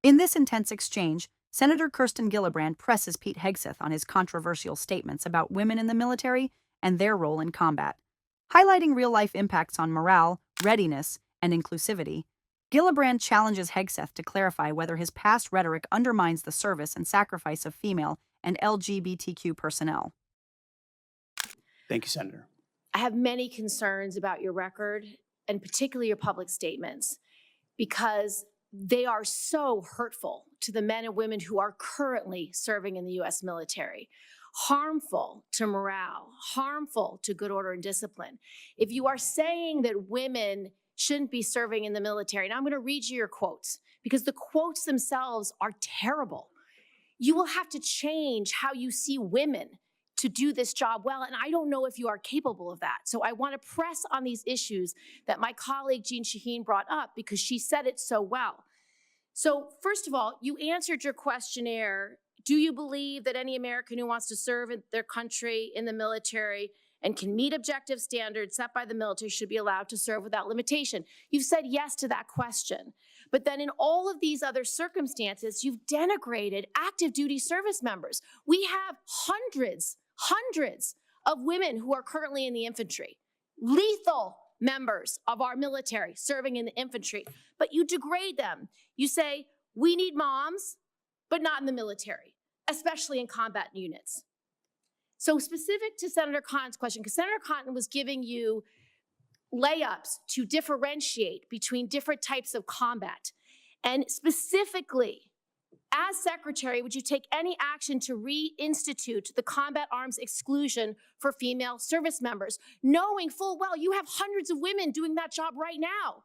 In this intense exchange, Senator Kirsten Gillibrand presses Pete Hegseth on his controversial statements about women in the military and their role in combat. Highlighting real-life impacts on morale, readiness, and inclusivity, Gillibrand challenges Hegseth to clarify whether his past rhetoric undermines the service and sacrifice of female and LGBTQ personnel. Thank you, Senator. I have many concerns about your record, and particularly your public statements, because they are so hurtful to the men and women who are currently serving in the U.S. military, harmful to morale, harmful to good order and discipline. If you are saying that women shouldn't be serving in the military, and I'm going to read you your quotes, because the quotes themselves are terrible. You will have to change how you see women to do this job well, and I don't know if you are capable of that. So I want to press on these issues that my colleague Jean Shaheen brought up, because she said it so well. So first of all, you answered your questionnaire. Do you believe that any American who wants to serve in their country in the military and can meet objective standards set by the military should be allowed to serve without limitation? You've said yes to that question. But then in all of these other circumstances, you've denigrated active duty service members. We have hundreds of women who are currently in the infantry, lethal members of our military serving in the infantry, but you degrade them. You say, we need moms, but not in the military, especially in combat units. So specific to Senator Cotton's question, because Senator Cotton was giving you layups to differentiate between different types of combat. And specifically, as Secretary, would you take any action to reinstitute the combat arms exclusion for female service members, knowing full well you have hundreds of women doing that job right now?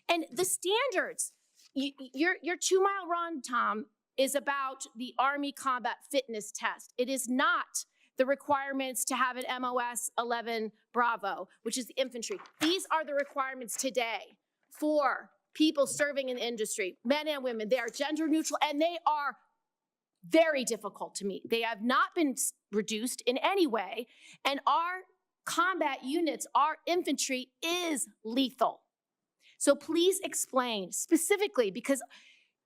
And the standards, your 2-mile run, Tom, is about the Army Combat Fitness Test. It is not the requirements to have an MOS 11 Bravo, which is the infantry. These are the requirements today for people serving in the industry, men and women. They are gender neutral, and they are very difficult to meet. They have not been reduced in any way, and our combat units, our infantry is lethal. So please explain specifically, because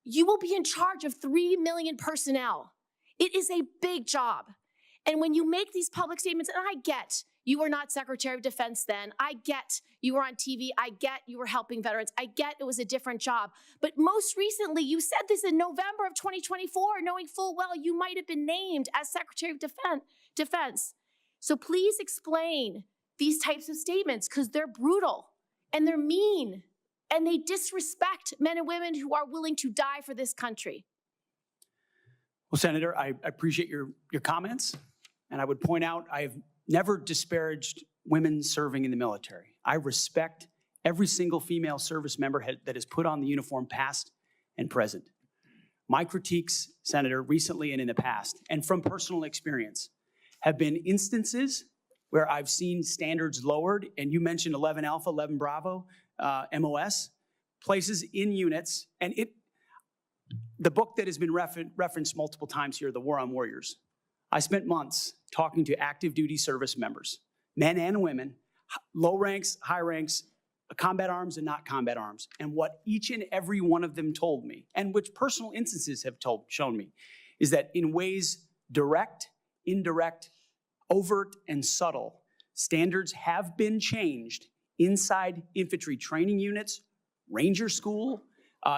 you will be in charge of 3 million personnel. It is a big job. And when you make these public statements, and I get you were not Secretary of Defense then, I get you were on TV, I get you were helping veterans, I get it was a different job. But most recently, you said this in November of 2024, knowing full well you might have been named as Secretary of Defense. So please explain these types of statements, because they're brutal and they're mean and they disrespect men and women who are willing to die for this country. Well, Senator, I appreciate your comments. And I would point out, I have never disparaged women serving in the military. I respect every single female service member that has put on the uniform, past and present. My critiques, Senator, recently and in the past, and from personal experience, have been instances where I've seen standards lowered, and you mentioned 11 Alpha, 11 Bravo, MOS, places in units, and the book that has been referenced multiple times here, The War on Warriors. I spent months talking to active duty service members, men and women, low ranks, high ranks, combat arms and not combat arms. And what each and every one of them told me, and which personal instances have shown me, is that in ways direct, indirect, overt, and subtle, standards have been changed inside infantry training units, ranger school,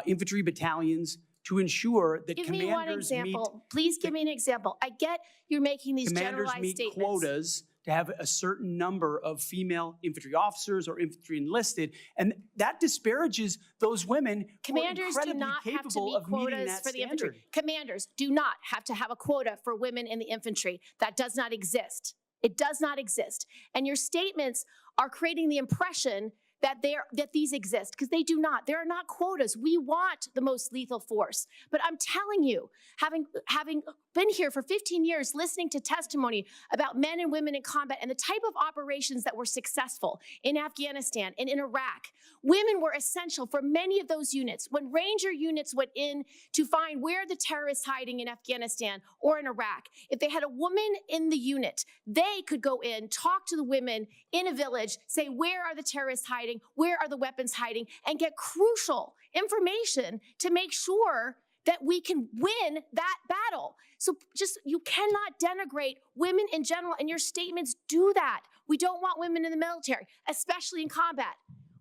infantry battalions, to ensure that Give me one example. Please give me an example. I get you're making these generalized statements. Commanders meet quotas to have a certain number of female infantry officers or infantry enlisted, and that disparages those women who are incredibly capable of meeting that for the standard. infantry. Commanders do not have to have a quota for women in the infantry. That does not exist. It does not exist. And your statements are creating the impression that these exist, because they do not. There are not quotas. We want the most lethal force. But I'm telling you, having been here for 15 years, listening to testimony about men and women in combat and the type of operations that were successful in Afghanistan and in Iraq, women were essential for many of those units. When Ranger units went in to find where the terrorists hiding in Afghanistan or in Iraq, if they had a woman in the unit, they could go in, talk to the women in a village, say, where are the terrorists hiding? Where are the weapons hiding? And get crucial information to make sure that we can win that battle. So you cannot denigrate women in general, and your statements do that. We don't want women in the military, especially in combat.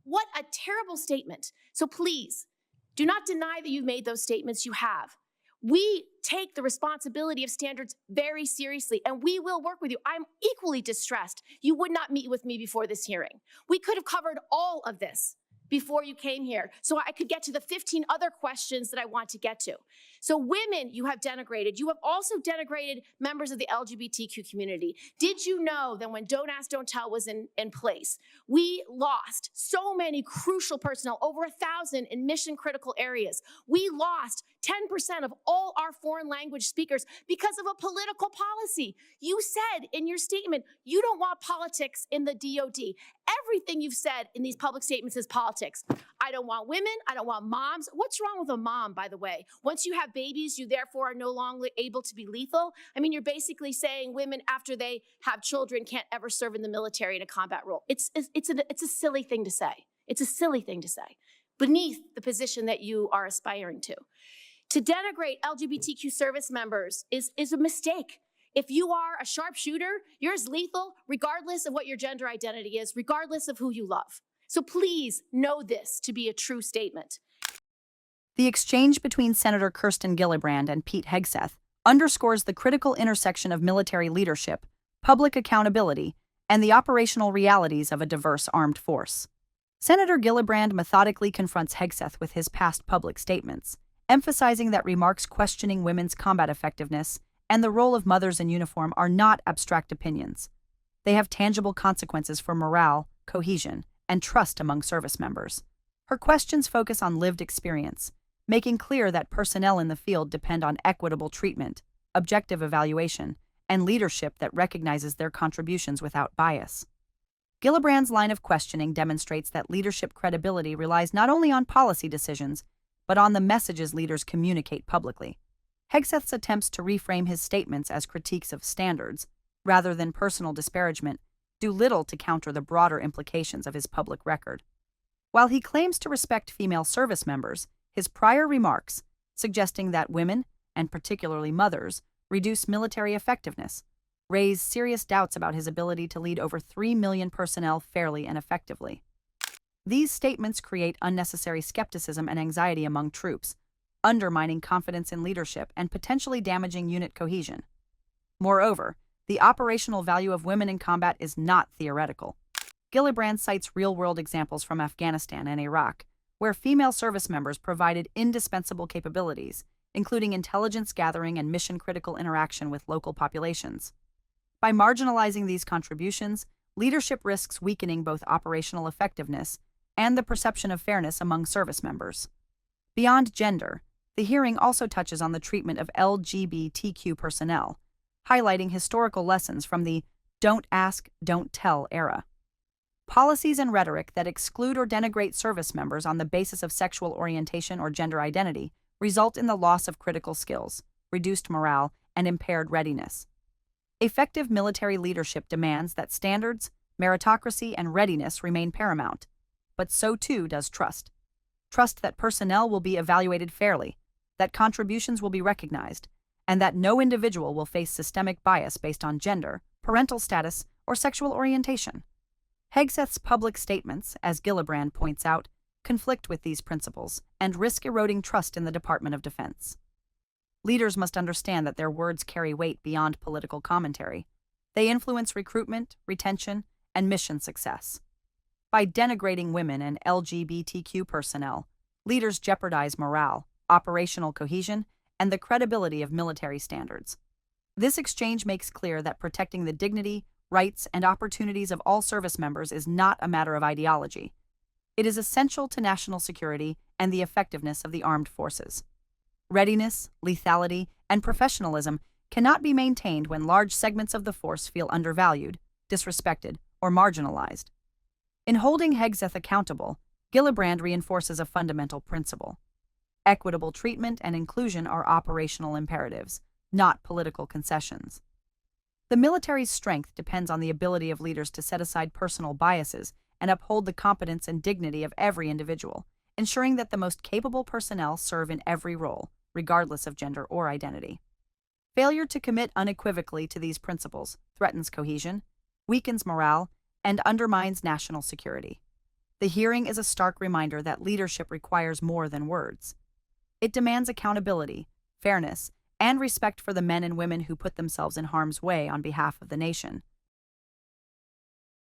What a terrible statement. So please, do not deny that you've made those statements. You have. We take the responsibility of standards very seriously, and we will work with you. I'm equally distressed you would not meet with me before this hearing. We could have covered all of this before you came here, so I could get to the 15 other questions that I want to get to. So women, you have denigrated. You have also denigrated members of the LGBTQ community. Did you know that when Don't Ask, Don't Tell was in place, we lost so many crucial personnel, over 1,000 in mission critical areas. We lost 10% of all our foreign language speakers because of a political policy. You said in your statement, you don't want politics in the DOD. Everything you've said in these public statements is politics. I don't want women. I don't want moms. What's wrong with a mom, by the way? Once you have babies, you therefore are no longer able to be lethal. I mean, you're basically saying women after they have children can't ever serve in the military in a combat role. It's a silly thing to say. It's a silly thing to say beneath the position that you are aspiring to. To denigrate LGBTQ service members is a mistake. If you are a sharpshooter, you're as lethal regardless of what your gender identity is, regardless of who you love. So please know this to be a true statement. The exchange between Senator Kirsten Gillibrand and Pete Hegseth underscores the critical intersection of military leadership, public accountability, and the operational realities of a diverse armed force. Senator Gillibrand methodically confronts Hegseth with his past public statements, emphasizing that remarks questioning women's combat effectiveness and the role of mothers in uniform are not abstract opinions. They have tangible consequences for morale, cohesion, and trust among service members. Her questions focus on lived experience, making clear that personnel in the field depend on equitable treatment, objective evaluation, and leadership that recognizes their contributions without bias. Gillibrand's line of questioning demonstrates that leadership credibility relies not only on policy decisions, but on the messages leaders communicate publicly. Hegseth's attempts to reframe his statements as critiques of standards, rather than personal disparagement, do little to counter the broader implications of his public record. While he claims to respect female service members, his prior remarks, suggesting that women, and particularly mothers, reduce military effectiveness, raise serious doubts about his ability to lead over 3 million personnel fairly and effectively. These statements create unnecessary skepticism and anxiety among troops, undermining confidence in leadership and potentially damaging unit cohesion. Moreover, the operational value of women in combat is not theoretical. Gillibrand cites real-world examples from Afghanistan and Iraq, where female service members provided indispensable capabilities, including intelligence gathering and mission-critical interaction with local populations. By marginalizing these contributions, leadership risks weakening both operational effectiveness and the perception of fairness among service members. Beyond gender, the hearing also touches on the treatment of LGBTQ personnel, highlighting historical lessons from the Don't Ask, Don't Tell era. Policies and rhetoric that exclude or denigrate service members on the basis of sexual orientation or gender identity result in the loss of critical skills, reduced morale, and impaired readiness. Effective military leadership demands that standards, meritocracy, and readiness remain paramount, but so too does trust. Trust that personnel will be evaluated fairly, that contributions will be recognized, and that no individual will face systemic bias based on gender, parental status, or sexual orientation. Hegseth's public statements, as Gillibrand points out, conflict with these principles and risk eroding trust in the Department of Defense. Leaders must understand that their words carry weight beyond political commentary. They influence recruitment, retention, and mission success. By denigrating women and LGBTQ personnel, leaders jeopardize morale, operational cohesion, and the credibility of military standards. This exchange makes clear that protecting the dignity, rights, and opportunities of all service members is not a matter of ideology. It is essential to national security and the effectiveness of the armed forces. Readiness, lethality, and professionalism cannot be maintained when large segments of the force feel undervalued, disrespected, or marginalized. In holding Hegseth accountable, Gillibrand reinforces a fundamental principle. Equitable treatment and inclusion are operational imperatives, not political concessions. The military's strength depends on the ability of leaders to set aside personal biases and uphold the competence and dignity of every individual, ensuring that the most capable personnel serve in every role, regardless of gender or identity. Failure to commit unequivocally to these principles threatens cohesion, weakens morale, and undermines national security. The hearing is a stark reminder that leadership requires more than words. It demands accountability, fairness, and respect for the men and women who put themselves in harm's way on behalf of the nation.